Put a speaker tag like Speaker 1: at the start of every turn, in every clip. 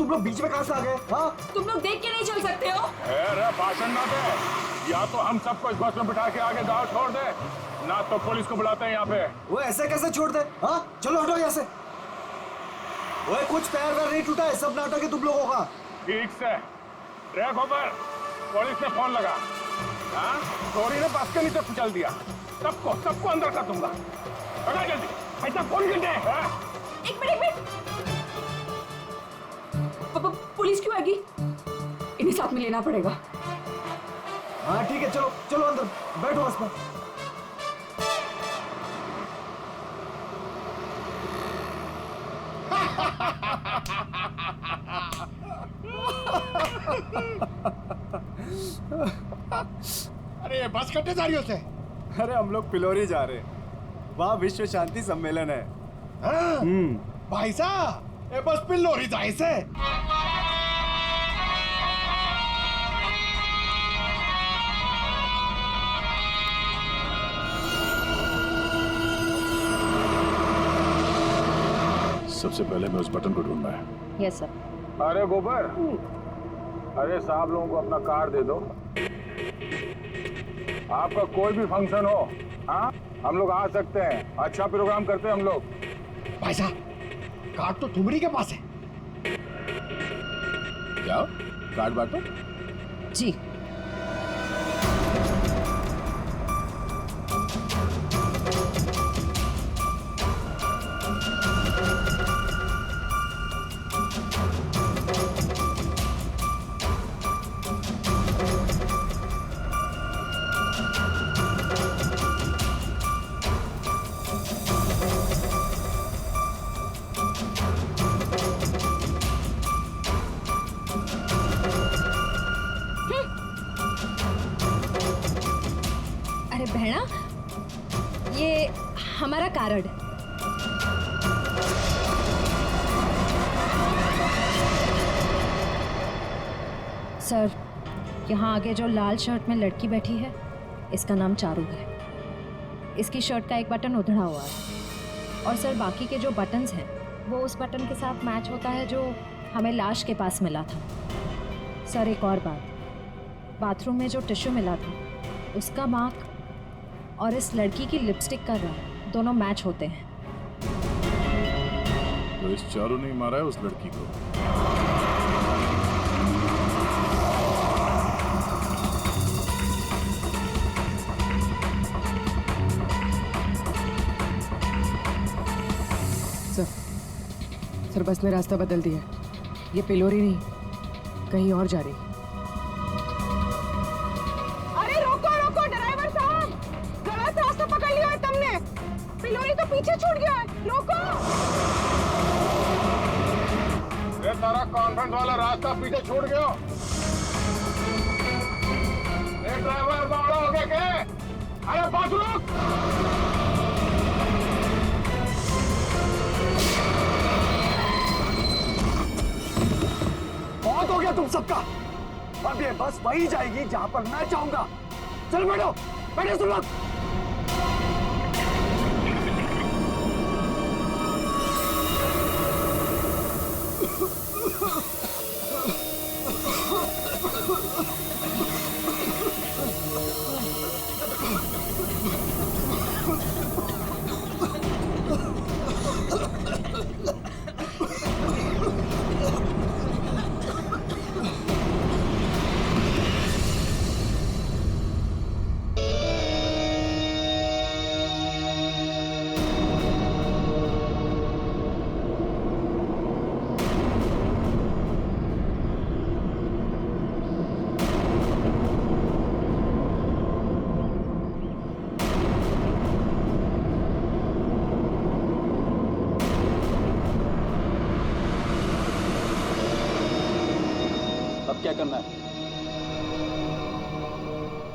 Speaker 1: तुम लोग बीच में कहां से आ गए? हाँ,
Speaker 2: तुम लोग देख के नहीं चल सकते हो?
Speaker 3: अरे भाषण ना दे, या तो हम सबको इस बस में बिठा के आगे गाँव छोड़ दे, ना तो पुलिस को बुलाते हैं यहाँ पे।
Speaker 1: वो ऐसे कैसे छोड़ दे? हाँ, चलो हटो यहाँ से। ओए, कुछ पैर वैर नहीं टूटा है, सब नाटक है तुम लोगों का।
Speaker 3: ठीक से ट्रैक ऊपर, पुलिस ने फोन लगा। हाँ, चोरी ने बस के नीचे कुचल दिया, सबको अंदर कर दूंगा। अगर जल्दी ऐसा फोन कर दे।
Speaker 2: एक मिनट। पुलिस क्यों आएगी? इन्हें साथ में लेना पड़ेगा।
Speaker 1: हाँ ठीक है, चलो चलो अंदर बैठो बस में।
Speaker 4: अरे बस कट्टे जा रही हो से?
Speaker 1: अरे हम लोग पिलोरी जा रहे हैं, वहाँ विश्व शांति सम्मेलन है।
Speaker 4: हाँ? भाई साहब, ये बस पिलोरी जाए से।
Speaker 3: सबसे पहले मैं उस बटन को ढूंढना है।
Speaker 2: Yes sir.
Speaker 3: अरे गोबर, अरे साहब लोगों को अपना कार्ड दे दो। आपका कोई भी फंक्शन हो, हाँ, हम लोग आ सकते हैं। अच्छा प्रोग्राम करते हैं हम लोग।
Speaker 4: भाई साहब, कार्ड तो तुम्हारी के पास है।
Speaker 3: क्या कार्ड बांटो?
Speaker 2: जी।
Speaker 5: अरे बहना, ये हमारा कार्ड। सर, यहाँ आगे जो लाल शर्ट में लड़की बैठी है, इसका नाम चारू है। इसकी शर्ट का एक बटन उधड़ा हुआ है और सर बाकी के जो बटन्स हैं वो उस बटन के साथ मैच होता है जो हमें लाश के पास मिला था। सर एक और बात, बाथरूम में जो टिश्यू मिला था उसका मार्क और इस लड़की की लिपस्टिक का रंग दोनों मैच होते हैं।
Speaker 3: तो इस चारू ने मारा है उस लड़की को।
Speaker 6: सर बस ने रास्ता बदल दिया। ये पिलोरी नहीं, कहीं और जा रही।
Speaker 7: अरे रोको रोको ड्राइवर साहब, गलत रास्ता पकड़ लिया है तुमने। पिलोरी तो पीछे छूट गया है, रोको।
Speaker 3: ये तारा कॉन्वेंट वाला रास्ता पीछे छूट गया। ये ड्राइवर बावड़ा हो गया क्या? अरे बस रुक।
Speaker 1: बहुत हो गया तुम सबका। अब ये बस वही जाएगी जहां पर मैं चाहूंगा। चल बैठो, बैठो तुम लोग।
Speaker 8: क्या करना है?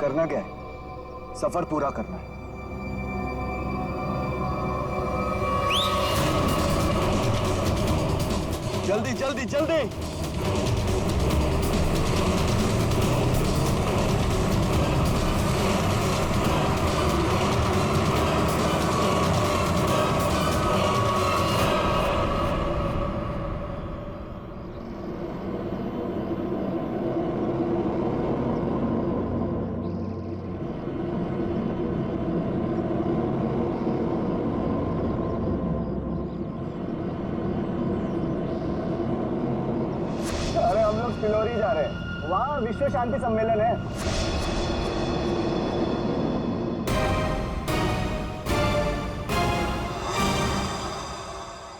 Speaker 1: करना क्या है? सफर पूरा करना है। जल्दी जल्दी जल्दी। विश्व शांति सम्मेलन है।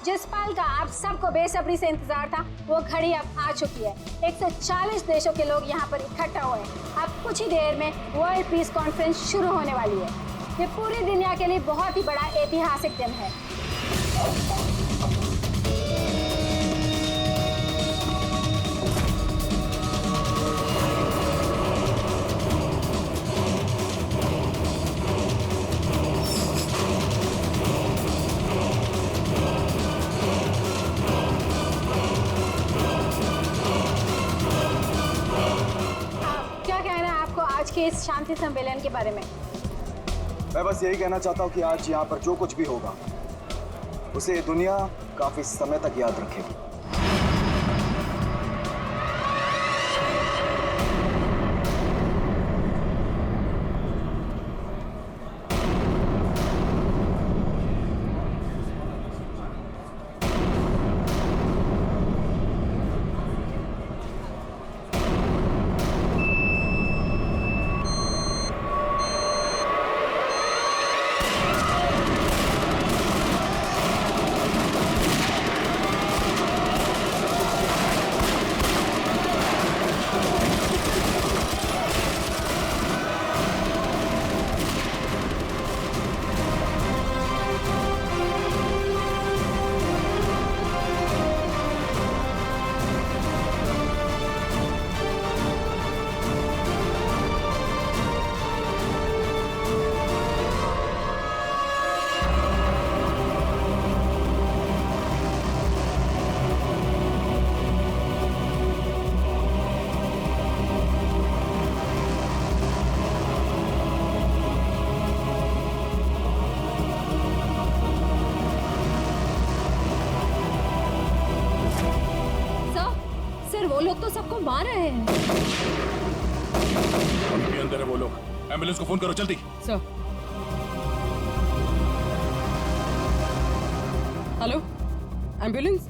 Speaker 8: जिस पल का आप सबको बेसब्री से इंतजार था वो घड़ी अब आ चुकी है। 140 देशों के लोग यहाँ पर इकट्ठा हुए हैं। अब कुछ ही देर में वर्ल्ड पीस कॉन्फ्रेंस शुरू होने वाली है। ये पूरी दुनिया के लिए बहुत ही बड़ा ऐतिहासिक दिन है। क्या कहना है आपको आज के इस शांति सम्मेलन के बारे में?
Speaker 1: मैं बस यही कहना चाहता हूँ कि आज यहाँ पर जो कुछ भी होगा उसे दुनिया काफी समय तक याद रखेगी।
Speaker 5: सर वो लोग तो सबको मार रहे हैं।
Speaker 3: अभी अंदर है वो लोग। एम्बुलेंस को फोन करो जल्दी।
Speaker 6: Sir hello ambulance.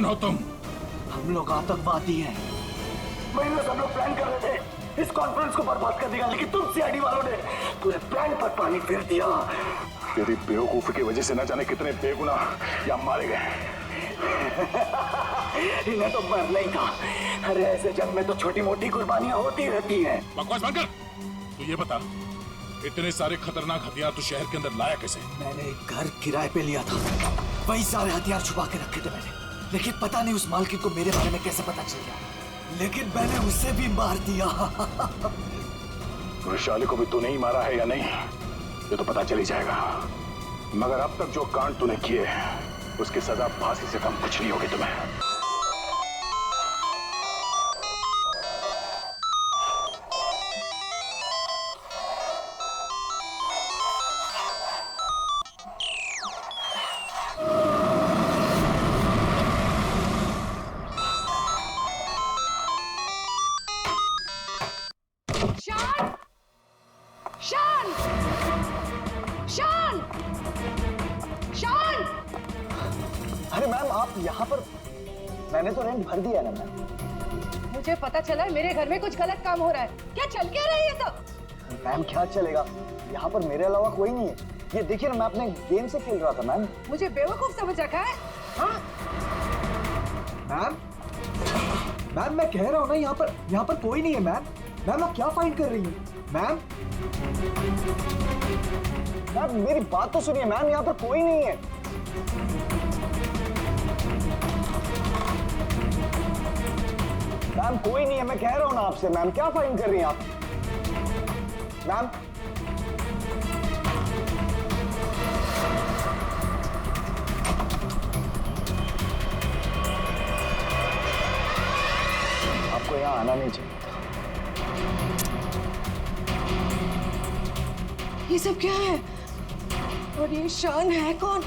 Speaker 3: हो तुम?
Speaker 1: हम लोग आतंकवादी हैं। महीनों से हम लोग प्लान कर रहे थे इस कॉन्फ्रेंस को बर्बाद कर देगा, लेकिन तुम सीआईडी वालों ने पूरे प्लान पर पानी फेर दिया।
Speaker 3: तेरी बेवकूफी की वजह से न जाने कितने बेगुनाह यहाँ मारे गए।
Speaker 1: इन्हें तो मरना ही था। अरे ऐसे जंग में तो छोटी मोटी कुर्बानियां होती रहती हैं।
Speaker 3: बकवास बंद कर। तू ये बता, इतने सारे खतरनाक हथियार तो शहर के अंदर लाया कैसे?
Speaker 1: मैंने एक घर किराए पे लिया था, वही सारे हथियार छुपा के रखे थे मैंने। लेकिन पता नहीं उस मालकिन को मेरे बारे में कैसे पता चल गया, लेकिन मैंने उसे भी मार दिया।
Speaker 3: वैशाली को भी तूने ही मारा है या नहीं, ये तो पता चल ही जाएगा। मगर अब तक जो कांड तूने किए उसकी सजा फांसी से कम कुछ नहीं होगी तुम्हें।
Speaker 7: शान! शान! शान! शान!
Speaker 1: अरे मैम आप यहाँ पर, मैंने तो रेंट भर दिया ना मैम।
Speaker 7: मुझे पता चला है मेरे घर में कुछ गलत काम हो रहा है। क्या चल क्या रहा है ये सब?
Speaker 1: मैम क्या चलेगा, यहाँ पर मेरे अलावा कोई नहीं है। ये देखिए ना, मैं अपने गेम से खेल रहा था मैम।
Speaker 7: मुझे बेवकूफ समझ रखा है? हाँ?
Speaker 1: मैम मैम मैं कह रहा हूँ ना, यहाँ पर कोई नहीं है मैम। मैम आप क्या फाइंड कर रही हैं? मैम मैम मेरी बात तो सुनिए मैम, यहाँ पर कोई नहीं है। मैम कोई नहीं है, मैं कह रहा हूँ ना आपसे। मैम क्या फाइंड कर रही हैं आप? मैम आपको यहाँ आना नहीं चाहिए।
Speaker 7: ये सब क्या है? और ये शान है कौन?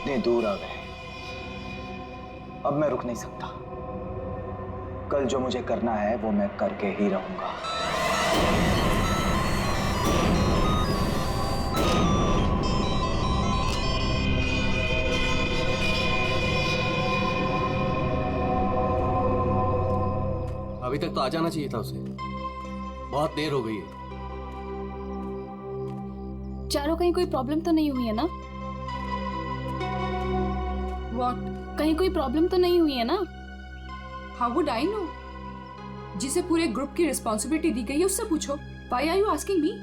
Speaker 1: इतने दूर आ गए, अब मैं रुक नहीं सकता। कल जो मुझे करना है वो मैं करके ही रहूंगा।
Speaker 9: अभी तक तो आ जाना चाहिए था उसे, बहुत देर हो गई है।
Speaker 2: चारों कहीं कोई प्रॉब्लम तो नहीं हुई है ना?
Speaker 10: What?
Speaker 2: कहीं कोई प्रॉब्लम तो नहीं हुई है ना?
Speaker 10: How would I know? जिसे पूरे ग्रुप की रिस्पॉन्सिबिलिटी दी गई है उससे पूछो। Why are you asking me?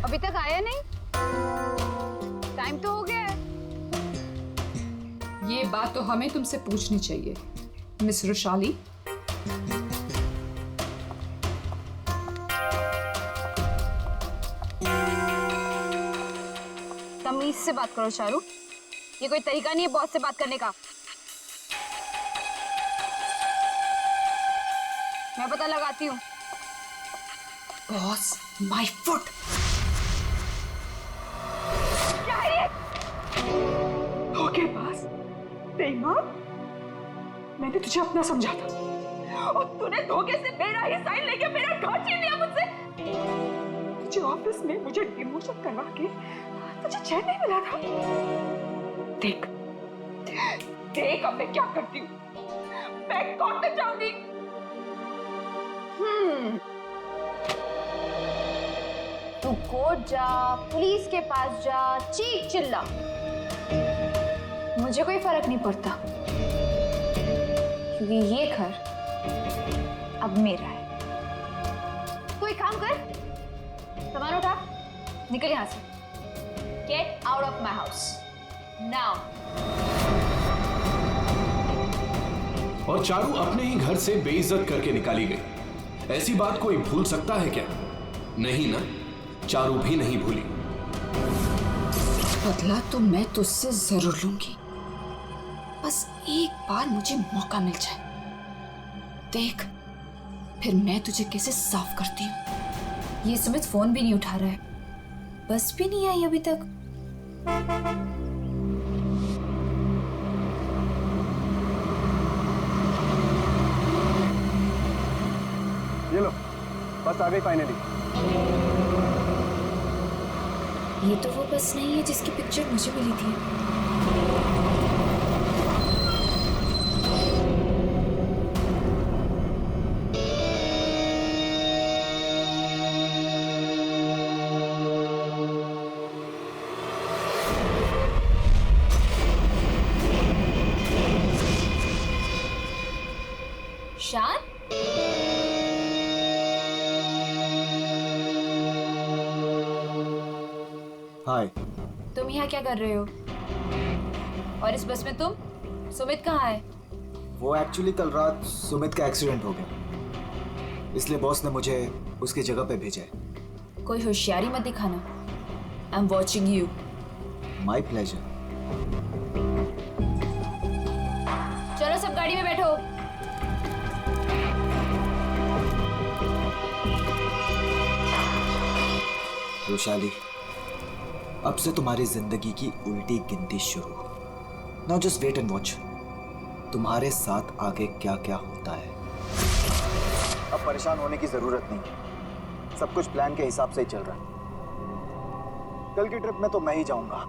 Speaker 7: अभी तक आया नहीं? टाइम तो हो गया है।
Speaker 10: ये बात तो हमें तुमसे पूछनी चाहिए, मिस वैशाली।
Speaker 5: तमीज से बात करो चारू, ये कोई तरीका नहीं है बॉस से बात करने का। मैं पता लगाती हूँ।
Speaker 10: Boss, my foot. धोखेबाज, बेईमान। मैंने तुझे अपना समझा था और तूने धोखे से मेरा ही साइन लेके मेरा घर छीन लिया मुझसे। तुझे ऑफिस में मुझे डिमोशन करवा के तुझे चैन नहीं मिला था। देख देख अब मैं क्या करती हूँ। मैं कोर्ट तक जाऊंगी।
Speaker 5: तू कोर्ट जा, पुलिस के पास जा, चीख चिल्ला, मुझे कोई फर्क नहीं पड़ता, क्योंकि ये घर अब मेरा है। कोई काम कर, सामान उठा, निकल यहां से। Get out of my house now.
Speaker 11: और चारू अपने ही घर से बेइज्जत करके निकाली गई। ऐसी बात कोई भूल सकता है क्या? नहीं ना, चारू भी नहीं भूली।
Speaker 10: बदला तो मैं तुझसे जरूर लूंगी, बस एक बार मुझे मौका मिल जाए। देख
Speaker 2: फिर मैं तुझे कैसे साफ करती हूँ। ये सुमित फोन भी नहीं उठा रहा है, बस भी नहीं आई अभी तक।
Speaker 4: ये लो, बस आ गई फाइनली।
Speaker 2: ये तो वो बस नहीं है जिसकी पिक्चर मुझे मिली थी। शान,
Speaker 1: हाय।
Speaker 2: तुम यहाँ क्या कर रहे हो? और इस बस में तुम? सुमित कहाँ है?
Speaker 1: वो एक्चुअली कल रात सुमित का एक्सीडेंट हो गया, इसलिए बॉस ने मुझे उसकी जगह पे भेजा है।
Speaker 2: कोई होशियारी मत दिखाना। I am watching you.
Speaker 1: My pleasure.
Speaker 2: चलो सब गाड़ी में बैठो।
Speaker 1: वैशाली, अब से तुम्हारी जिंदगी की उल्टी गिनती शुरू। Now just wait and watch, तुम्हारे साथ आगे क्या क्या होता है। अब परेशान होने की जरूरत नहीं, सब कुछ प्लान के हिसाब से ही चल रहा है। कल की ट्रिप में तो मैं ही जाऊंगा।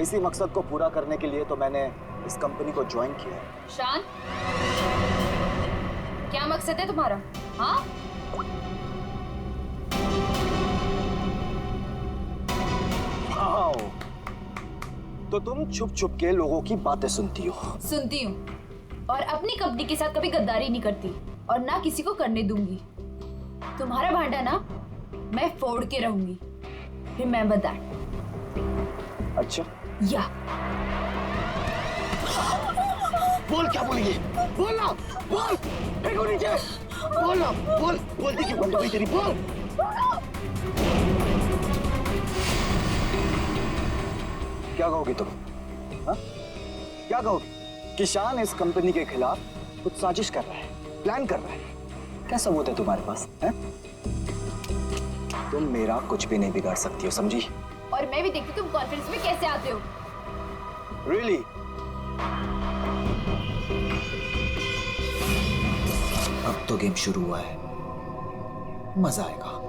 Speaker 1: इसी मकसद को पूरा करने के लिए तो मैंने इस कंपनी को ज्वाइन किया है।
Speaker 2: शान, क्या मकसद है तुम्हारा? हाँ,
Speaker 1: तो तुम छुप छुप के लोगों की बातें सुनती हो?
Speaker 2: सुनती हूँ, और अपनी कंपनी के साथ कभी गद्दारी नहीं करती और ना किसी को करने दूंगी। तुम्हारा भांडा ना मैं फोड़ के रहूंगी। Remember that.
Speaker 1: अच्छा,
Speaker 2: या
Speaker 1: बोल क्या बोलिए? बोल ना, बोल। फेंको नीचे। बोल ना, बोल। बोलती क्यों बंद हो गई तेरी? बोल। क्या कहोगी तुम? हाँ? क्या कहोगी कि शान इस कंपनी के खिलाफ कुछ साजिश कर रहा है, प्लान कर रहा है? क्या सबूत है तुम्हारे पास? है? तुम मेरा कुछ भी नहीं बिगाड़ सकती हो, समझी?
Speaker 2: और मैं भी देखती तुम कॉन्फ्रेंस में कैसे आते हो।
Speaker 1: Really? अब तो गेम शुरू हुआ है, मजा आएगा।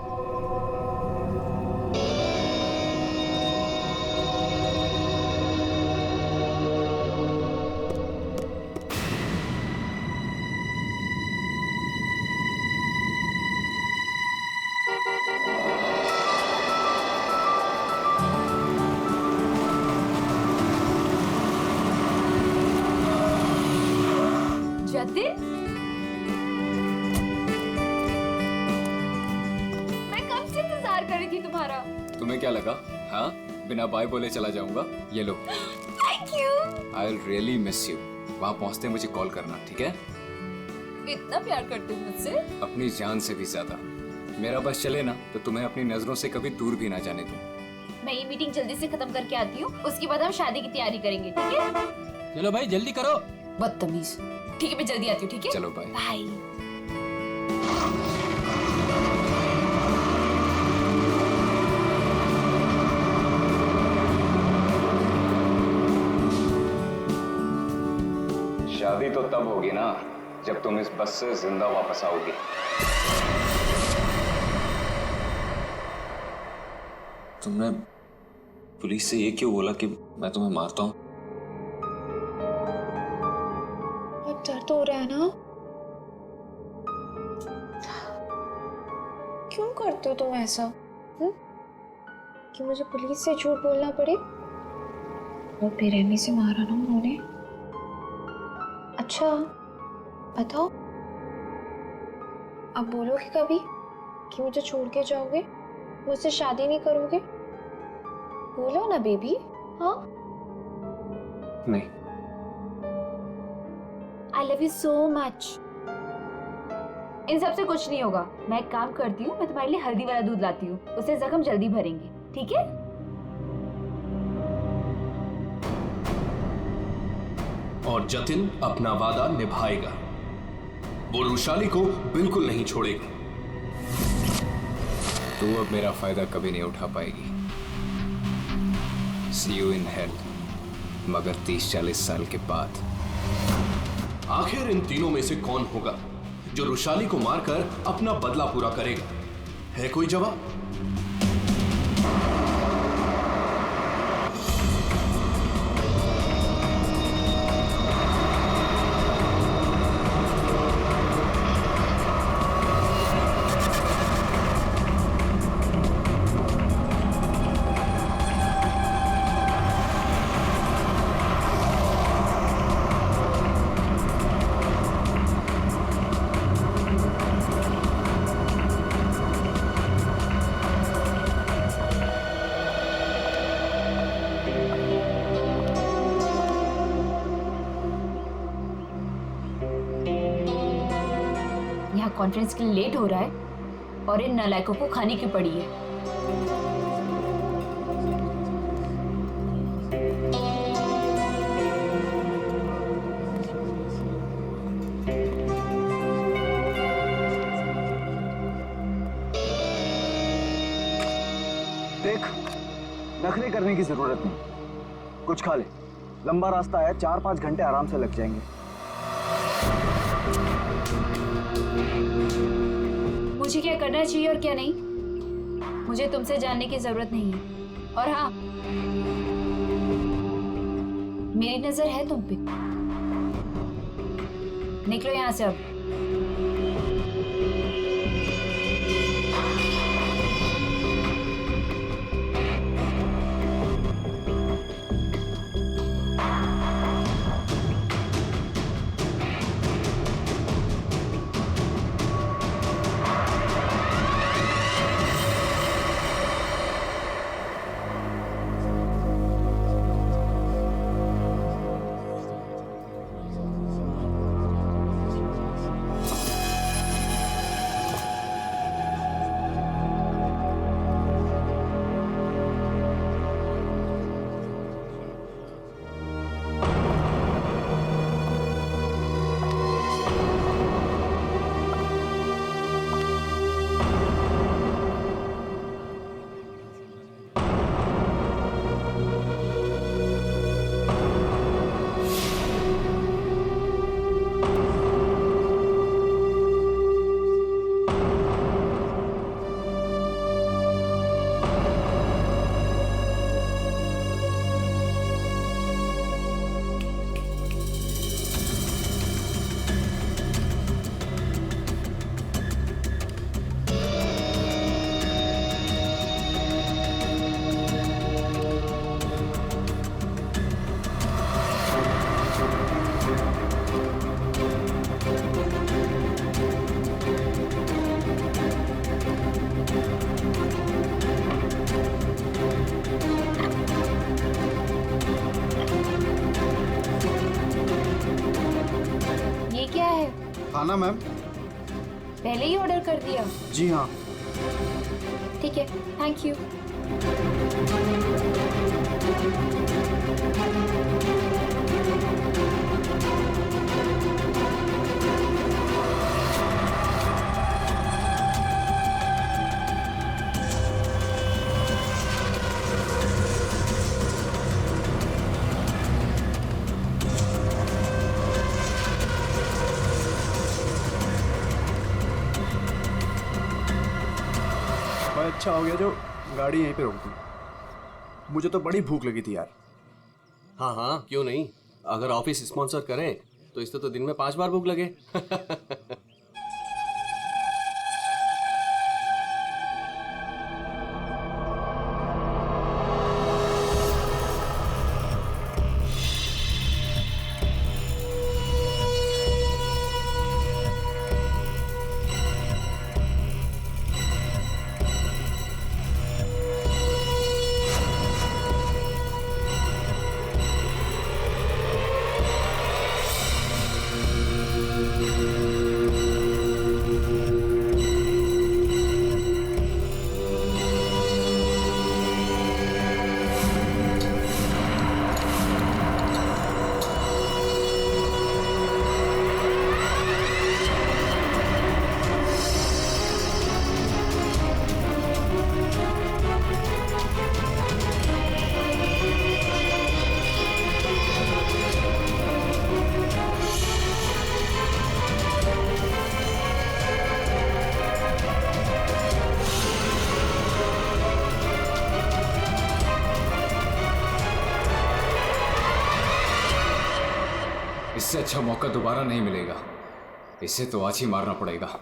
Speaker 2: जतिन, मैं कब से इंतजार कर रही थी तुम्हारा।
Speaker 12: तुम्हें क्या लगा? हाँ, बिना बाय बोले चला जाऊंगा? ये लो।
Speaker 2: Thank you.
Speaker 12: I will really miss you. वहाँ पहुँचते मुझे कॉल करना, ठीक है?
Speaker 2: इतना प्यार करते हो मुझसे?
Speaker 12: अपनी जान से भी ज्यादा। मेरा बस चले ना तो तुम्हें अपनी नजरों से कभी दूर भी ना जाने दूं।
Speaker 2: मैं ये मीटिंग जल्दी से खत्म करके आती हूँ, उसके बाद हम शादी की तैयारी करेंगे, ठीक है?
Speaker 12: चलो भाई जल्दी करो।
Speaker 2: बदतमीज। ठीक है, मैं जल्दी आती हूँ, ठीक है?
Speaker 12: चलो बाय।
Speaker 2: बाय।
Speaker 12: शादी तो तब होगी ना जब तुम इस बस से जिंदा वापस आओगी।
Speaker 13: तुमने पुलिस से ये क्यों बोला कि मैं तुम्हें मारता हूँ?
Speaker 5: बहुत दर्द हो रहा है ना? क्यों करते हो तुम ऐसा? कि मुझे पुलिस से झूठ बोलना पड़े? और बेरहमी से मारा ना उन्होंने। अच्छा बताओ, अब बोलोगे कभी कि मुझे छोड़ के जाओगे, मुझसे शादी नहीं करोगे? बोलो ना बेबी। हाँ,
Speaker 13: नहीं।
Speaker 2: I love you so much। इन सब से कुछ नहीं होगा। मैं एक काम करती हूँ, मैं तुम्हारे लिए हल्दी वाला दूध लाती हूँ, उससे जख्म जल्दी भरेंगे, ठीक है?
Speaker 11: और जतिन अपना वादा निभाएगा। वो रुशाली को बिल्कुल नहीं छोड़ेगी।
Speaker 12: तू अब मेरा फायदा कभी नहीं उठा पाएगी। See you in hell, मगर 30-40 साल के बाद।
Speaker 11: आखिर इन तीनों में से कौन होगा जो रुशाली को मारकर अपना बदला पूरा करेगा? है कोई जवाब?
Speaker 2: कॉन्फ्रेंस के लिए लेट हो रहा है और इन नालायकों को खाने की पड़ी है।
Speaker 14: देख, नखरे करने की जरूरत नहीं, कुछ खा ले। लंबा रास्ता है, 4-5 घंटे आराम से लग जाएंगे।
Speaker 2: मुझे क्या करना चाहिए और क्या नहीं, मुझे तुमसे जानने की जरूरत नहीं है। और हाँ, मेरी नजर है तुम पे। निकलो यहाँ से अब।
Speaker 14: खाना मैम?
Speaker 2: पहले ही ऑर्डर कर दिया?
Speaker 14: जी हाँ।
Speaker 2: ठीक है, थैंक यू।
Speaker 14: अच्छा हो गया जो गाड़ी यहीं पे रोक दी, मुझे तो बड़ी भूख लगी थी यार।
Speaker 9: हाँ हाँ, क्यों नहीं। अगर ऑफिस स्पॉन्सर करें तो इससे तो दिन में 5 बार भूख लगे।
Speaker 12: इससे अच्छा मौका दोबारा नहीं मिलेगा। इसे तो आज ही मारना पड़ेगा।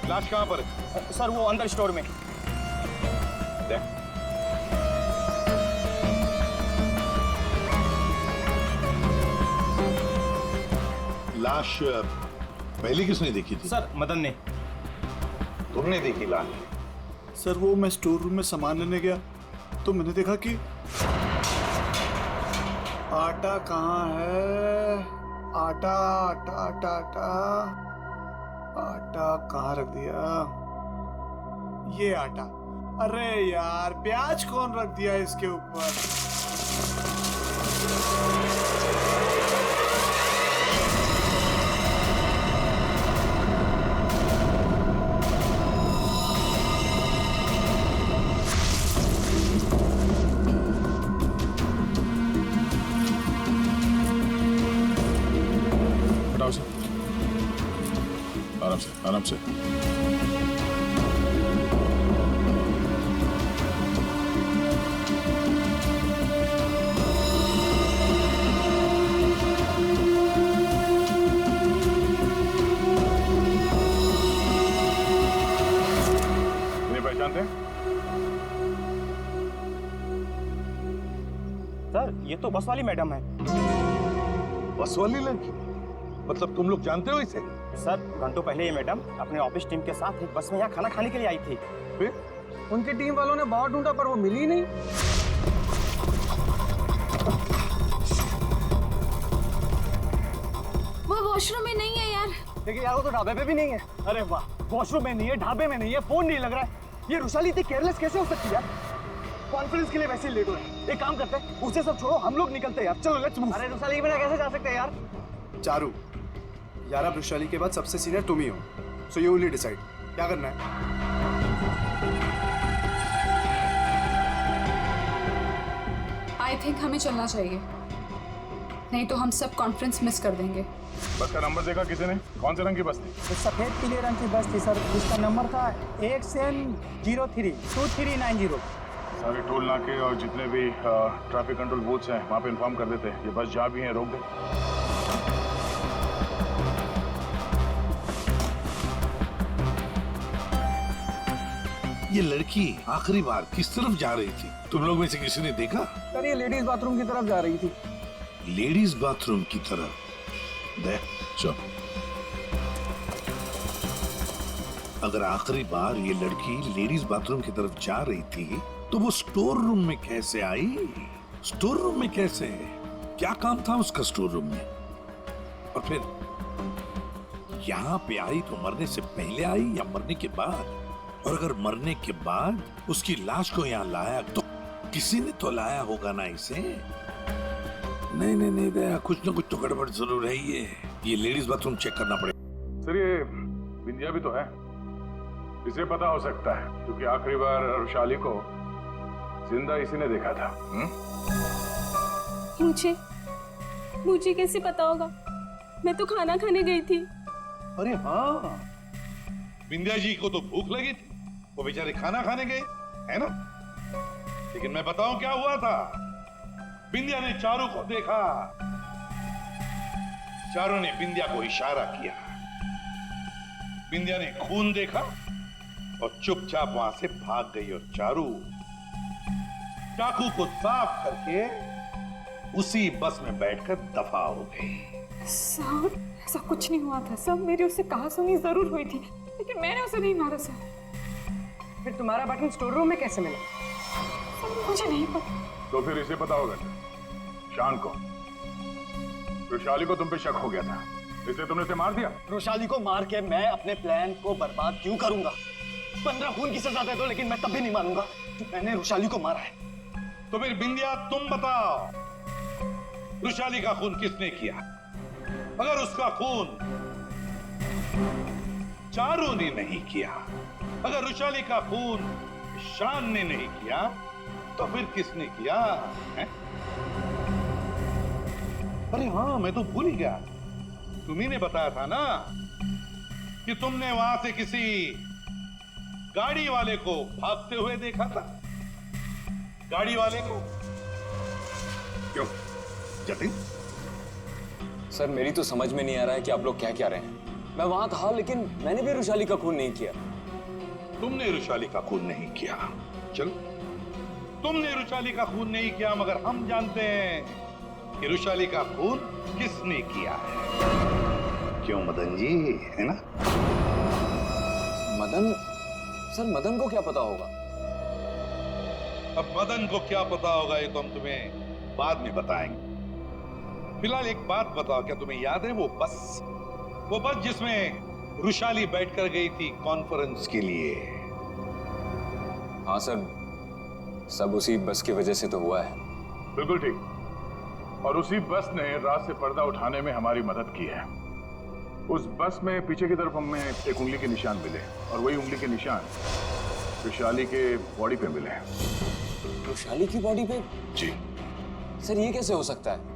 Speaker 3: लाश कहाँ पर है?
Speaker 4: सर वो अंदर स्टोर में।
Speaker 3: देख।
Speaker 15: लाश पहले किसने देखी थी?
Speaker 4: सर मदन ने।
Speaker 15: तुमने देखी लाश?
Speaker 4: सर वो मैं स्टोर रूम में सामान लेने गया तो मैंने देखा कि आटा कहाँ है? आटा आटा आटा आटा आटा कहाँ रख दिया? ये आटा। अरे यार प्याज कौन रख दिया इसके ऊपर?
Speaker 15: आराम से, आराम से।
Speaker 3: इन्हें पहचानते हैं?
Speaker 4: सर ये तो बस वाली मैडम है।
Speaker 15: बस वाली लड़की? मतलब तुम लोग जानते हो इसे?
Speaker 4: सर घंटों पहले ये मैडम अपने ऑफिस टीम के साथ एक बस में यहाँ खाना खाने के लिए आई थी।
Speaker 15: फिर
Speaker 4: उनकी टीम वालों ने बहुत ढूंढा पर वो मिली ही नहीं।
Speaker 2: वो वॉशरूम में नहीं है यार।
Speaker 4: देखिए यार वो तो ढाबे पे भी नहीं है। अरे वाह, वॉशरूम में नहीं है, ढाबे में नहीं है, फोन नहीं लग रहा है। ये रुशाली इतनी केयरलेस कैसे हो सकती है यार? कॉन्फ्रेंस के लिए वैसे ही लेट हो रहे हैं। एक काम करते हैं, उसे सब छोड़ो, हम लोग निकलते हैं यार। चलो लेट्स मूव। अरे रुशाली के बिना कैसे जा सकते हैं यार?
Speaker 16: चारू यार, अब रुशाली के बाद सबसे सीनियर तुम ही हो, सो यू विल डिसाइड क्या करना है।
Speaker 17: आई थिंक हमें चलना चाहिए, नहीं तो हम सब कॉन्फ्रेंस मिस कर देंगे।
Speaker 3: बस का नंबर देखा किसी ने? कौन से रंग की बस थी?
Speaker 4: सफेद पीले रंग की बस थी सर, जिसका नंबर था XN032390।
Speaker 3: सारे टोल नाके और जितने भी ट्रैफिक कंट्रोल बूथ्स हैं वहाँ पे इन्फॉर्म कर देते हैं। ये बस जहाँ भी है रोक दे।
Speaker 15: ये लड़की आखिरी बार किस तरफ जा रही थी? तुम लोग में से किसी ने देखा?
Speaker 4: सर ये लेडीज बाथरूम की तरफ जा रही थी।
Speaker 15: लेडीज बाथरूम की तरफ? देख चल, अगर आखिरी बार ये लड़की लेडीज बाथरूम की तरफ जा रही थी तो वो स्टोर रूम में कैसे आई? स्टोर रूम में कैसे? क्या काम था उसका स्टोर रूम में? और फिर यहाँ पे आई तो मरने से पहले आई या मरने के बाद? और अगर मरने के बाद उसकी लाश को यहाँ लाया तो किसी ने तो लाया होगा ना इसे? नहीं नहीं नहीं दया, कुछ ना कुछ तो गड़बड़ जरूर है। ये लेडीज बाथरूम चेक करना पड़ेगा।
Speaker 3: सर ये बिंदिया भी तो है, इसे पता हो सकता है क्योंकि आखिरी बार रुशाली को जिंदा इसी ने देखा था।
Speaker 17: मुझे कैसे पता होगा? मैं तो खाना खाने गई थी।
Speaker 15: अरे हाँ, बिंदिया जी को तो भूख लगी थी, वो बेचारे खाना खाने गए, है ना? लेकिन मैं बताऊं क्या हुआ था? बिंदिया ने चारू को देखा, चारू ने बिंदिया को इशारा किया, बिंदिया ने खून देखा और चुपचाप वहां से भाग गई और चारू चाकू को साफ करके उसी बस में बैठकर दफा हो गई।
Speaker 10: सर ऐसा कुछ नहीं हुआ था सर, मेरी उससे कहासुनी जरूर हुई थी, लेकिन मैंने उसे नहीं मारा सर।
Speaker 6: फिर तुम्हारा बटन स्टोर रूम में कैसे मिला?
Speaker 10: सर मुझे नहीं पता।
Speaker 3: तो फिर इसे पता होगा शान को। वैशाली को तुम पे शक हो गया था, इसलिए तुमने इसे मार दिया।
Speaker 14: वैशाली को मार के मैं अपने प्लान को बर्बाद क्यों करूंगा? 15 खून की सजा दे दो, लेकिन मैं तब भी नहीं मानूंगा कि मैंने वैशाली को मारा है।
Speaker 15: तो फिर बिंदिया तुम बताओ, वैशाली का खून किसने किया? अगर उसका खून चारू ने नहीं किया, अगर वैशाली का खून शान ने नहीं किया, तो फिर किसने किया है? अरे हाँ, मैं तो भूल ही गया। तुम्ही ने बताया था ना कि तुमने वहां से किसी गाड़ी वाले को भागते हुए देखा था। गाड़ी वाले को क्यों जतिन?
Speaker 12: सर मेरी तो समझ में नहीं आ रहा है कि आप लोग क्या कह रहे हैं। मैं वहां था, लेकिन मैंने भी वैशाली का खून नहीं किया।
Speaker 15: तुमने वैशाली का खून नहीं किया, चलो तुमने वैशाली का खून नहीं किया, मगर हम जानते हैं कि वैशाली का खून किसने किया है। क्यों मदन जी, है ना?
Speaker 12: मदन? सर मदन को क्या पता होगा?
Speaker 15: अब मदन को क्या पता होगा ये तो हम तुम्हें बाद में बताएंगे। फिलहाल एक बात बताओ, क्या तुम्हें याद है वो बस जिसमें वैशाली बैठकर गई थी कॉन्फ्रेंस के लिए?
Speaker 12: हाँ सर, सब उसी बस की वजह से तो हुआ है।
Speaker 3: बिल्कुल ठीक, और उसी बस ने रात से पर्दा उठाने में हमारी मदद की है। उस बस में पीछे की तरफ हमें एक उंगली के निशान मिले, और वही उंगली के निशान वैशाली के बॉडी पे मिले।
Speaker 12: वैशाली की बॉडी पे?
Speaker 15: जी
Speaker 12: सर, ये कैसे हो सकता है?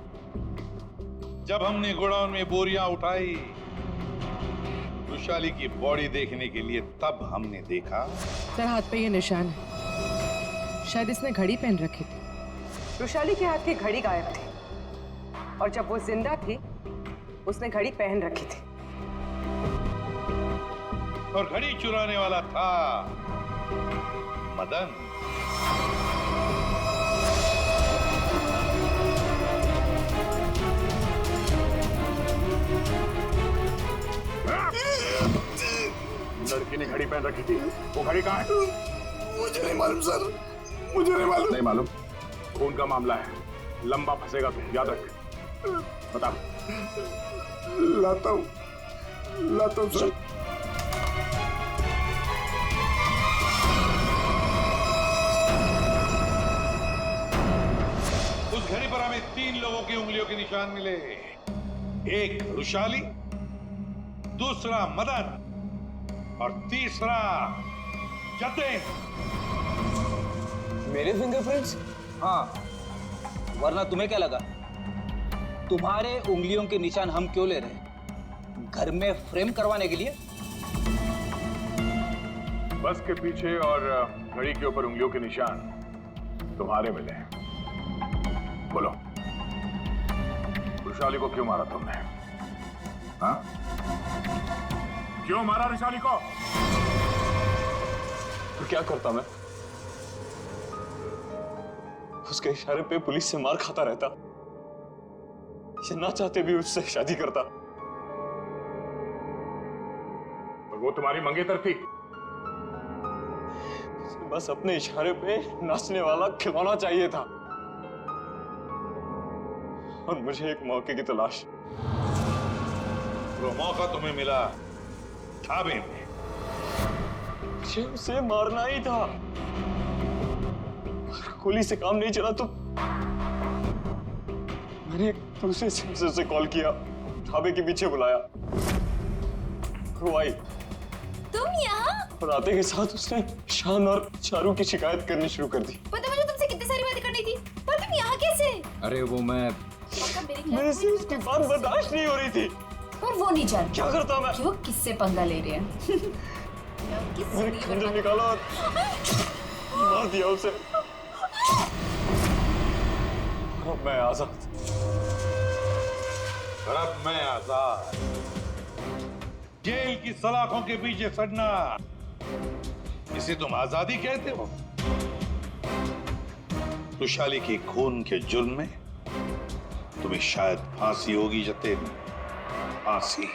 Speaker 15: जब हमने गोडाउन में बोरियां उठाई वैशाली की बॉडी देखने के लिए, तब हमने देखा।
Speaker 6: सर हाथ पे ये निशान है, शायद इसने घड़ी पहन रखी थी। वैशाली के हाथ की घड़ी गायब थी, और जब वो जिंदा थी उसने घड़ी पहन रखी थी।
Speaker 15: और घड़ी चुराने वाला था मदन।
Speaker 3: लड़की ने घड़ी पहन रखी थी, वो घड़ी कहाँ है?
Speaker 4: मुझे नहीं मालूम सर, मुझे नहीं मालूम।
Speaker 3: नहीं मालूम? खून का मामला है, लंबा फंसेगा तो याद रख। बता।
Speaker 4: लाता हूँ सर।
Speaker 15: उस घड़ी पर हमें 3 लोगों की उंगलियों के निशान मिले। एक वैशाली, दूसरा मदन, और तीसरा जतिन।
Speaker 12: मेरे फिंगरप्रिंट्स?
Speaker 18: हाँ, वरना तुम्हें क्या लगा? तुम्हारे उंगलियों के निशान हम क्यों ले रहे हैं? घर में फ्रेम करवाने के लिए?
Speaker 3: बस के पीछे और घड़ी के ऊपर उंगलियों के निशान तुम्हारे मिले हैं। बोलो, वैशाली को क्यों मारा तुमने? हाँ? क्यों मारा वैशाली को?
Speaker 12: तो क्या करता मैं? उसके इशारे पे पुलिस से मार खाता रहता, ये ना चाहते भी उससे शादी करता।
Speaker 3: और वो तुम्हारी मंगेतर थी?
Speaker 12: बस अपने इशारे पे नाचने वाला खिलौना चाहिए था, और मुझे एक मौके की तलाश।
Speaker 15: वो मौका तुम्हें मिला ढाबे में।
Speaker 12: मुझे उसे मारना ही था। गोली से काम नहीं चला तो मैंने दूसरे सेंसर से कॉल किया, ढाबे के पीछे बुलाया। वो आई।
Speaker 2: तुम यहाँ?
Speaker 12: और आते के साथ उसने शान और चारू की शिकायत करनी शुरू कर दी।
Speaker 2: पता मुझे तुमसे कितनी सारी बातें करनी थी, पर तुम यहाँ कैसे?
Speaker 12: अरे वो मेरे से उसकी बात बर्दाश्त नहीं हो रही थी।
Speaker 2: पर वो नहीं जानता
Speaker 12: क्या करता मैं
Speaker 2: कि वो किससे पंगा ले रहे हैं।
Speaker 12: मैंने खंजर निकाला और मार दिया उसे। अब मैं आजाद।
Speaker 15: अब मैं आजाद। जेल की सलाखों के पीछे सड़ना, इसे तुम आजादी कहते हो? वैशाली के खून के जुर्म में तुम्हें शायद फांसी होगी जतिन, फांसी।